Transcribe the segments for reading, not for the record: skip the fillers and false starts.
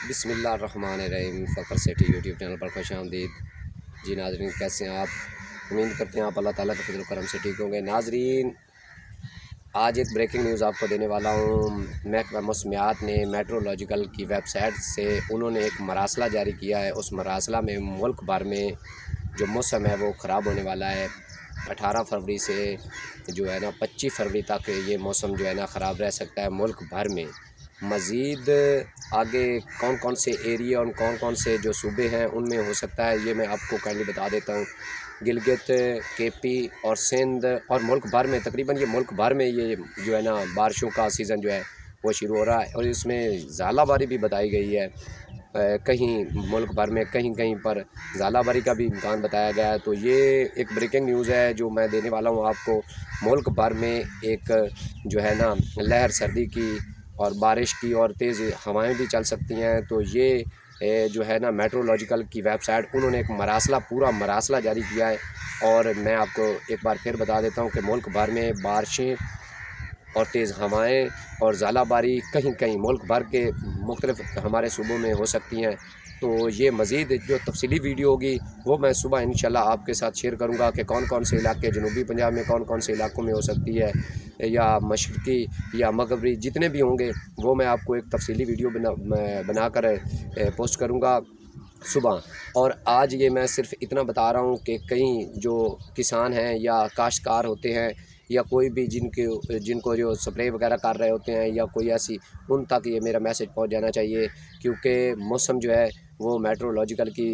बिस्मिल्लाहिर्रहमानिर्रहीम। Fakhar city YouTube channel पर खुशामदीद। जी नाज़रीन, कैसे हैं आप? उम्मीद करते हैं आप अल्लाह ताला के फज़ल करम से ठीक होंगे। नाज़रीन, आज एक ब्रेकिंग न्यूज़ आपको देने वाला हूँ। महकमा मौसमियात ने मेट्रोलॉजिकल की वेबसाइट से उन्होंने एक मरासला जारी किया है। उस मरासला में मुल्क भर में जो मौसम है वो ख़राब होने वाला है। 18 फरवरी से जो है ना 25 फरवरी तक ये मौसम जो है ना ख़राब रह सकता है मुल्क भर में। मज़ीद आगे कौन कौन से एरिया और कौन कौन से जो सूबे हैं उनमें हो सकता है, ये मैं आपको काइंडली बता देता हूँ। गिलगित, केपी और सिंध और मुल्क भर में, तकरीबन ये मुल्क भर में ये जो है ना बारिशों का सीज़न जो है वो शुरू हो रहा है। और इसमें ज़ालाबारी भी बताई गई है। कहीं मुल्क भर में कहीं कहीं पर ज़ालाबारी का भी इम्कान बताया गया है। तो ये एक ब्रेकिंग न्यूज़ है जो मैं देने वाला हूँ आपको। मुल्क भर में एक जो है ना लहर सर्दी की और बारिश की और तेज़ हवाएं भी चल सकती हैं। तो ये जो है ना मेट्रोलॉजिकल की वेबसाइट उन्होंने एक पूरा मरासला जारी किया है। और मैं आपको एक बार फिर बता देता हूँ कि मुल्क भर में बारिशें और तेज़ हवाएं और ज़ालाबारी कहीं कहीं मुल्क भर के मुख्तलिफ हमारे सूबों में हो सकती हैं। तो ये मज़ीद जो तफसीली वीडियो होगी वो मैं सुबह इंशाल्लाह आपके साथ शेयर करूंगा कि कौन कौन से इलाके जनूबी पंजाब में कौन कौन से इलाकों में हो सकती है, या मशरक़ी या मगरबी जितने भी होंगे वो मैं आपको एक तफसीली वीडियो बनाकर पोस्ट करूँगा सुबह। और आज ये मैं सिर्फ इतना बता रहा हूँ कि कई जो किसान हैं या काश्तकार होते हैं या कोई भी जिनको जो स्प्रे वगैरह कर रहे होते हैं या कोई ऐसी, उन तक ये मेरा मैसेज पहुंच जाना चाहिए। क्योंकि मौसम जो है वो मेट्रोलॉजिकल की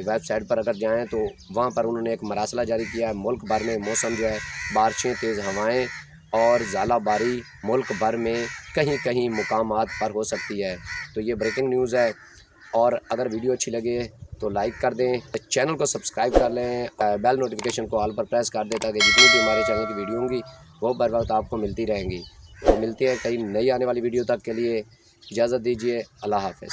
वेबसाइट पर अगर जाएं तो वहाँ पर उन्होंने एक मरासला जारी किया है। मुल्क भर में मौसम जो है बारिशें, तेज़ हवाएँ और ज़ालाबारी मुल्क भर में कहीं कहीं मुकामात पर हो सकती है। तो ये ब्रेकिंग न्यूज़ है। और अगर वीडियो अच्छी लगे तो लाइक कर दें, चैनल को सब्सक्राइब कर लें, बेल नोटिफिकेशन को ऑल पर प्रेस कर दें ताकि जितनी भी हमारे चैनल की वीडियो होंगी वो बर वक्त आपको मिलती रहेंगी। तो मिलते हैं कई नई आने वाली वीडियो तक के लिए इजाज़त दीजिए। अल्लाह हाफ़िज़।